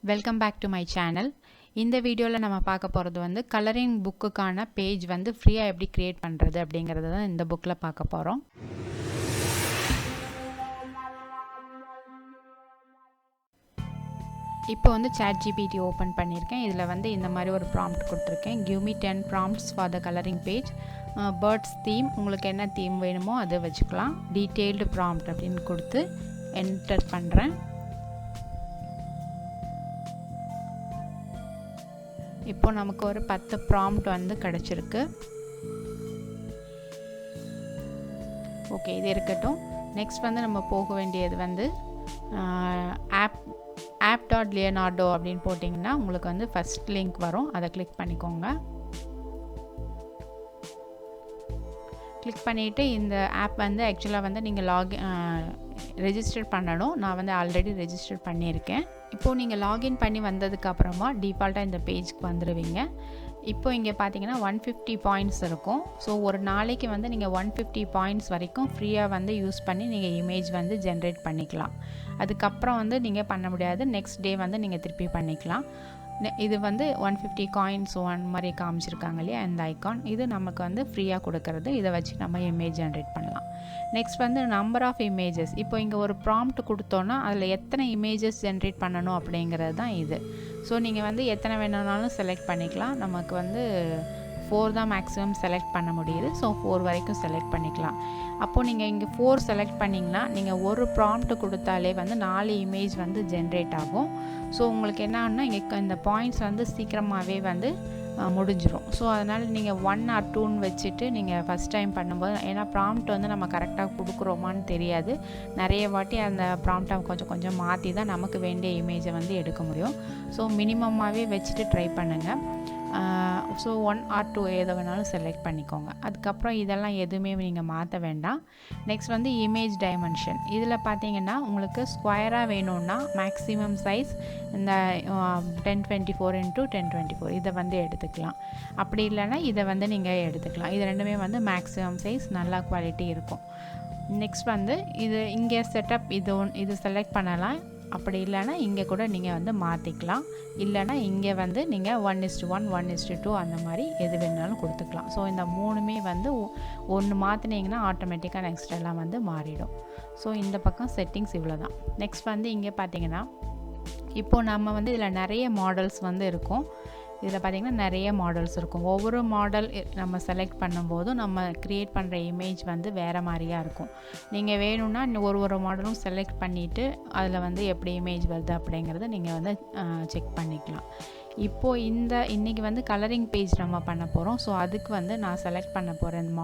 Welcome back to my channel. இந்த வீடியோவில் நம்ம பார்க்க போகிறது வந்து கலரிங் புக்குக்கான பேஜ் வந்து ஃப்ரீயாக எப்படி க்ரியேட் பண்ணுறது அப்படிங்கிறது தான் இந்த புக்கில் பார்க்க போகிறோம். இப்போ வந்து ChatGPT ஓப்பன் பண்ணியிருக்கேன். இதில் வந்து இந்த மாதிரி ஒரு ப்ராம்ப்ட் கொடுத்துருக்கேன். Give me 10 prompts for the colouring page. Birds theme, உங்களுக்கு என்ன தீம் வேணுமோ அதை வச்சுக்கலாம். டீட்டெயில்டு ப்ராம்ப்ட் அப்படின்னு கொடுத்து என்டர் பண்ணுறேன். இப்போ நமக்கு ஒரு 10 ப்ராம்ப்ட் வந்து கிடச்சிருக்கு. ஓகே, இது இருக்கட்டும். நெக்ஸ்ட் வந்து நம்ம போக வேண்டியது வந்து app.leonardo அப்படின்னு போட்டிங்கன்னா உங்களுக்கு வந்து ஃபஸ்ட் லிங்க் வரும். அதை கிளிக் பண்ணிக்கோங்க. கிளிக் பண்ணிவிட்டு இந்த ஆப் வந்து ஆக்சுவலாக வந்து நீங்கள் ரெஜிஸ்டர் பண்ணணும். நான் வந்து ஆல்ரெடி ரெஜிஸ்டர் பண்ணியிருக்கேன். இப்போது நீங்கள் லாகின் பண்ணி வந்ததுக்கப்புறமா டிஃபால்ட்டாக இந்த பேஜ்க்கு வந்துடுவீங்க. இப்போ இங்கே பார்த்தீங்கன்னா 150 பாயிண்ட்ஸ் இருக்கும். ஸோ ஒரு நாளைக்கு வந்து நீங்கள் 150 பாயிண்ட்ஸ் வரைக்கும் ஃப்ரீயாக வந்து யூஸ் பண்ணி நீங்கள் இமேஜ் வந்து ஜென்ரேட் பண்ணிக்கலாம். அதுக்கப்புறம் வந்து நீங்கள் பண்ண முடியாது. நெக்ஸ்ட் டே வந்து நீங்கள் திருப்பி பண்ணிக்கலாம். இது வந்து 150 காயின்ஸ் ஒன் மாதிரி காமிச்சிருக்காங்க இல்லையா, இந்த ஐக்கான். இது நமக்கு வந்து ஃப்ரீயாக கொடுக்கறது. இதை வச்சு நம்ம இமேஜ் ஜென்ரேட் பண்ணலாம். நெக்ஸ்ட் வந்து நம்பர் ஆஃப் இமேஜஸ். இப்போ இங்கே ஒரு ப்ராம்ப்ட் கொடுத்தோன்னா அதில் எத்தனை இமேஜஸ் ஜென்ரேட் பண்ணணும் அப்படிங்கிறது தான் இது. ஸோ நீங்கள் வந்து எத்தனை வேணும்னாலும் செலக்ட் பண்ணிக்கலாம். நமக்கு வந்து 4 தான் மேக்ஸிமம் செலக்ட் பண்ண முடியுது. ஸோ 4 வரைக்கும் செலக்ட் பண்ணிக்கலாம். அப்போது நீங்கள் இங்கே 4 செலக்ட் பண்ணிங்கன்னா நீங்கள் ஒரு ப்ராம்ப்ட் கொடுத்தாலே வந்து 4 இமேஜ் வந்து ஜென்ரேட் ஆகும். ஸோ உங்களுக்கு என்னன்னா இங்கே இந்த பாயிண்ட்ஸ் வந்து சீக்கிரமாகவே வந்து முடிஞ்சிடும். ஸோ அதனால் நீங்கள் 1 or 2ன்னு வச்சுட்டு நீங்கள் ஃபஸ்ட் டைம் பண்ணும்போது, ஏன்னா ப்ராம்ப்ட் வந்து நம்ம கரெக்டாக கொடுக்குறோமான்னு தெரியாது. நிறைய வாட்டி அந்த ப்ராம்ப்டை கொஞ்சம் கொஞ்சம் மாற்றி தான் நமக்கு வேண்டிய இமேஜை வந்து எடுக்க முடியும். ஸோ மினிமமாகவே வச்சுட்டு ட்ரை பண்ணுங்கள். ஸோ 1 or 2 எதை வேணாலும் செலக்ட் பண்ணிக்கோங்க. அதுக்கப்புறம் இதெல்லாம் எதுவுமே நீங்கள் மாற்ற வேண்டாம். நெக்ஸ்ட் வந்து இமேஜ் டைமென்ஷன். இதில் பார்த்தீங்கன்னா உங்களுக்கு ஸ்கொயராக வேணும்னா மேக்ஸிமம் சைஸ் இந்த 1024 x 1024 இதை வந்து எடுத்துக்கலாம். அப்படி இல்லைன்னா இதை வந்து நீங்கள் எடுத்துக்கலாம். இது ரெண்டுமே வந்து மேக்ஸிமம் சைஸ், நல்லா குவாலிட்டி இருக்கும். நெக்ஸ்ட் வந்து இது இங்கே செட்டப் இது செலக்ட் பண்ணலாம். அப்படி இல்லைன்னா இங்கே கூட நீங்கள் வந்து மாற்றிக்கலாம். இல்லைன்னா இங்கே வந்து நீங்கள் 1:1 1:2 அந்த மாதிரி எது வேணாலும் கொடுத்துக்கலாம். ஸோ இந்த மூணுமே வந்து ஒன்று மாற்றினீங்கன்னா ஆட்டோமேட்டிக்காக நெக்ஸ்ட் எல்லாம் வந்து மாறிடும். ஸோ இந்த பக்கம் செட்டிங்ஸ் இவ்வளோ தான். நெக்ஸ்ட் வந்து இங்கே பார்த்தீங்கன்னா இப்போது நம்ம வந்து இதில் நிறைய மாடல்ஸ் வந்து இருக்கும். இதில் பார்த்திங்கன்னா நிறைய மாடல்ஸ் இருக்கும். ஒவ்வொரு மாடல் நம்ம செலக்ட் பண்ணும்போதும் நம்ம க்ரியேட் பண்ணுற இமேஜ் வந்து வேறு மாதிரியாக இருக்கும். நீங்கள் வேணும்னா ஒரு மாடலும் செலக்ட் பண்ணிவிட்டு அதில் வந்து எப்படி இமேஜ் வருது அப்படிங்கிறத நீங்கள் வந்து செக் பண்ணிக்கலாம். இப்போது இன்றைக்கி வந்து கலரிங் பேஜ் நம்ம பண்ண போகிறோம். ஸோ அதுக்கு வந்து நான் செலக்ட் பண்ண போகிற இந்த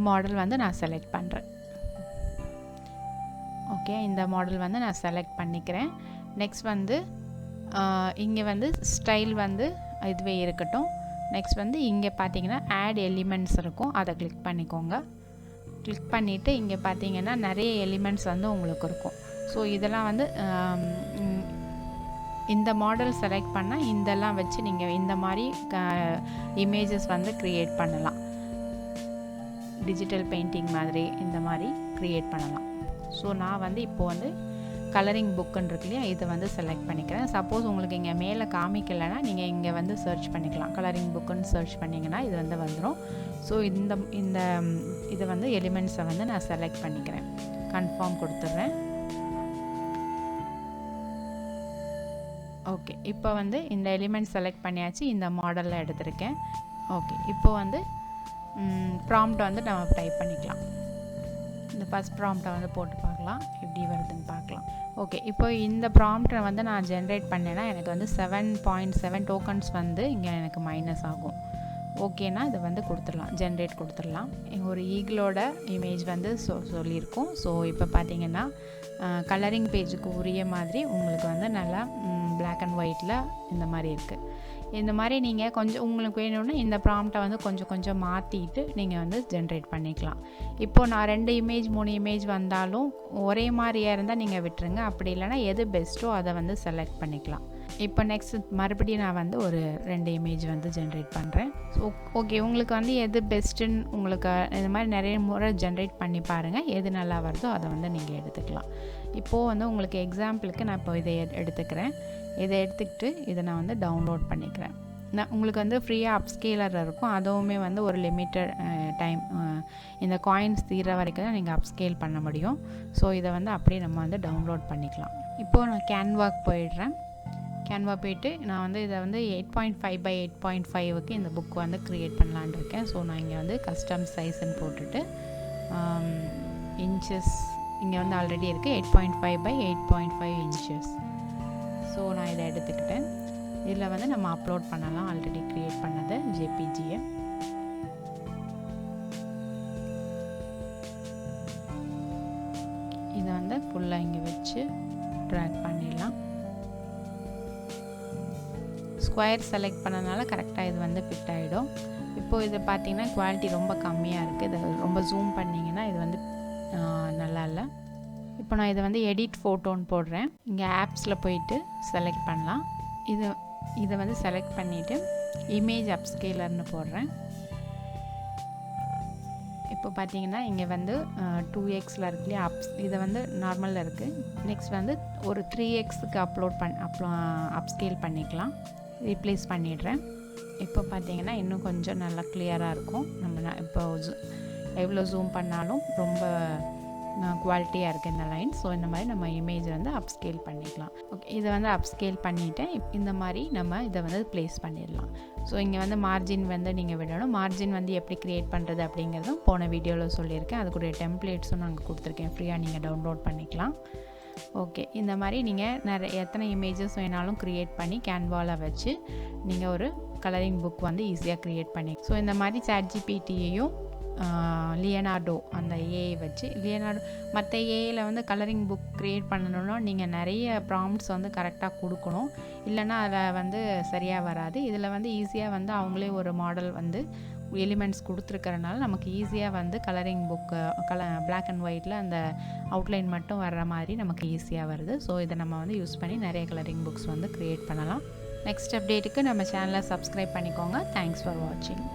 மாடல் வந்து நான் செலக்ட் பண்ணுறேன். ஓகே, இந்த மாடல் வந்து நான் செலக்ட் பண்ணிக்கிறேன். நெக்ஸ்ட் வந்து இங்கே வந்து ஸ்டைல் வந்து இதுவே இருக்கட்டும். நெக்ஸ்ட் வந்து இங்கே பார்த்தீங்கன்னா ஆட் எலிமெண்ட்ஸ் இருக்கும். அதை கிளிக் பண்ணிக்கோங்க. கிளிக் பண்ணிவிட்டு இங்கே பார்த்தீங்கன்னா நிறைய எலிமெண்ட்ஸ் வந்து உங்களுக்கு இருக்கும். ஸோ இதெல்லாம் வந்து இந்த மாடல் செலக்ட் பண்ணால் இதெல்லாம் வச்சு நீங்கள் இந்த மாதிரி இமேஜஸ் வந்து க்ரியேட் பண்ணலாம். டிஜிட்டல் பெயிண்டிங் மாதிரி இந்த மாதிரி க்ரியேட் பண்ணலாம். ஸோ நான் வந்து இப்போது வந்து கலரிங் புக்குன்னு இருக்கு இல்லையா, இதை வந்து செலக்ட் பண்ணிக்கிறேன். சப்போஸ் உங்களுக்கு இங்கே மேலே காமிக்கலைன்னா நீங்கள் இங்கே வந்து சர்ச் பண்ணிக்கலாம். கலரிங் புக்குன்னு சர்ச் பண்ணிங்கன்னா இது வந்து வந்துடும். ஸோ இதை வந்து எலிமெண்ட்ஸை வந்து நான் செலக்ட் பண்ணிக்கிறேன். கன்ஃபார்ம் கொடுத்துட்றேன். ஓகே, இப்போ வந்து இந்த எலிமெண்ட் செலக்ட் பண்ணியாச்சு. இந்த மாடலில் எடுத்திருக்கேன். ஓகே, இப்போ வந்து ப்ராம்ப்ட் வந்து நம்ம டைப் பண்ணிக்கலாம். இந்த ஃபஸ்ட் ப்ராம்ப்டை வந்து போட்டு பார்க்கலாம், எப்படி வருதுன்னு பார்க்கலாம். ஓகே, இப்போ இந்த ப்ராம்ப்டை வந்து நான் ஜென்ரேட் பண்ணேன்னா எனக்கு வந்து 7.7 டோக்கன்ஸ் வந்து இங்கே எனக்கு மைனஸ் ஆகும். ஓகேனா இதை வந்து ஜென்ரேட் கொடுத்துடலாம். ஒரு ஈகிளோட இமேஜ் வந்து சொல்லியிருக்கோம். ஸோ இப்போ பார்த்தீங்கன்னா கலரிங் பேஜுக்கு உரிய மாதிரி உங்களுக்கு வந்து நல்லா பிளாக் அண்ட் ஒயிட்டில் இந்த மாதிரி இருக்குது. இந்த மாதிரி நீங்கள் கொஞ்சம் உங்களுக்கு வேணும்னா இந்த ப்ராம்ப்டை வந்து கொஞ்சம் மாற்றிட்டு நீங்கள் வந்து ஜென்ரேட் பண்ணிக்கலாம். இப்போது நான் 2 இமேஜ் 3 இமேஜ் வந்தாலும் ஒரே மாதிரியாக இருந்தால் நீங்கள் விட்டுருங்க. அப்படி இல்லைனா எது பெஸ்ட்டோ அதை வந்து செலக்ட் பண்ணிக்கலாம். இப்போ நெக்ஸ்ட் மறுபடியும் நான் வந்து ஒரு 2 இமேஜ் வந்து ஜென்ரேட் பண்ணுறேன். ஸோ ஓகே, உங்களுக்கு வந்து எது பெஸ்ட்டுன்னு உங்களுக்கு இது மாதிரி நிறைய முறை ஜென்ரேட் பண்ணி பாருங்கள். எது நல்லா வருதோ அதை வந்து நீங்கள் எடுத்துக்கலாம். இப்போது வந்து உங்களுக்கு எக்ஸாம்பிளுக்கு நான் இப்போ இதை எடுத்துக்கிறேன். இதை எடுத்துக்கிட்டு இதை நான் வந்து டவுன்லோட் பண்ணிக்கிறேன். நான் உங்களுக்கு வந்து ஃப்ரீயாக அப்ஸ்கேலர் இருக்கும். அதுவுமே வந்து ஒரு லிமிட்டட் டைம், இந்த காயின்ஸ் தீர வரைக்கும் தான் நீங்கள் அப்ஸ்கேல் பண்ண முடியும். ஸோ இதை வந்து அப்படியே நம்ம வந்து டவுன்லோட் பண்ணிக்கலாம். இப்போது நான் கேன்வாக்கு போயிடுறேன். கேன்வா போய்ட்டு நான் வந்து இதை வந்து 8.5 by 8.5க்கு இந்த புக் வந்து க்ரியேட் பண்ணலான்னு இருக்கேன். ஸோ நான் இங்கே வந்து கஸ்டம் சைஸ்ன்னு போட்டுட்டு இன்ச்சஸ் இங்கே வந்து ஆல்ரெடி இருக்குது 8.5 by 8.5 inches. ஸோ நான் இதை எடுத்துக்கிட்டேன். இதில் வந்து நம்ம அப்லோட் பண்ணலாம் ஆல்ரெடி க்ரியேட் பண்ணது ஜேபிஜியை. இதை வந்து ஃபுல்லாக இங்கே வச்சு ட்ராக் பண்ணிடலாம். ஸ்கொயர் செலக்ட் பண்ணனால கரெக்டாக இது வந்து ஃபிட் ஆகிடும். இப்போது இதை பார்த்திங்கன்னா குவாலிட்டி ரொம்ப கம்மியாக இருக்குது. இதை ரொம்ப ஜூம் பண்ணிங்கன்னா இது வந்து நல்லா இல்லை. இப்போ நான் இதை வந்து எடிட் ஃபோட்டோன்னு போடுறேன். இங்கே ஆப்ஸில் போயிட்டு செலக்ட் பண்ணலாம். இதை வந்து செலக்ட் பண்ணிவிட்டு இமேஜ் அப்ஸ்கேலர்னு போடுறேன். இப்போ பார்த்தீங்கன்னா இங்கே வந்து 2xல இருக்கு இல்லையா, இதை வந்து நார்மலில் இருக்குது. நெக்ஸ்ட் வந்து ஒரு 3xக்கு அப்ஸ்கேல் பண்ணிக்கலாம். ரீப்ளேஸ் பண்ணிடுறேன். இப்போ பார்த்தீங்கன்னா இன்னும் கொஞ்சம் நல்லா கிளியராக இருக்கும். நம்ம இப்போ எவ்வளோ ஜூம் பண்ணாலும் ரொம்ப குவாலிட்டியாக இருக்குது இந்த லைன். ஸோ இந்த மாதிரி நம்ம இமேஜ் வந்து அப்ஸ்கேல் பண்ணிக்கலாம். ஓகே, இதை வந்து அப்ஸ்கேல் பண்ணிவிட்டு இந்த மாதிரி நம்ம இதை வந்து ப்ளேஸ் பண்ணிடலாம். ஸோ இங்கே வந்து மார்ஜின் வந்து நீங்கள் விடணும். மார்ஜின் வந்து எப்படி க்ரியேட் பண்ணுறது அப்படிங்கிறதும் போன வீடியோவில் சொல்லியிருக்கேன். அதுக்குரிய டெம்ப்ளேட்ஸும் நாங்கள் கொடுத்துருக்கேன். ஃப்ரீயாக நீங்கள் டவுன்லோட் பண்ணிக்கலாம். ஓகே, இந்த மாதிரி நீங்கள் எத்தனை இமேஜஸ் வேணாலும் க்ரியேட் பண்ணி கேன்வாவில் வச்சு நீங்கள் ஒரு கலரிங் புக் வந்து ஈஸியாக க்ரியேட் பண்ணி. ஸோ இந்த மாதிரி சாட்ஜிபிடியையும் லியனார்டோ அந்த ஏஐ வச்சு மற்ற ஏஐயில் வந்து கலரிங் புக் க்ரியேட் பண்ணணுன்னா நீங்கள் நிறைய ப்ராம்ப்ட்ஸ் வந்து கரெக்டாக கொடுக்கணும். இல்லைன்னா அதில் வந்து சரியாக வராது. இதில் வந்து ஈஸியாக வந்து அவங்களே ஒரு மாடல் வந்து எலிமெண்ட்ஸ் கொடுத்துருக்கறனால நமக்கு ஈஸியாக வந்து கலரிங் புக்கு பிளாக் அண்ட் ஒயிட்டில் அந்த அவுட்லைன் மட்டும் வர்ற மாதிரி நமக்கு ஈஸியாக வருது. ஸோ இதை நம்ம வந்து யூஸ் பண்ணி நிறைய கலரிங் புக்ஸ் வந்து க்ரியேட் பண்ணலாம். நெக்ஸ்ட் அப்டேட்டுக்கு நம்ம சேனலை சப்ஸ்கிரைப் பண்ணிக்கோங்க. தேங்க்ஸ் ஃபார் வாட்சிங்.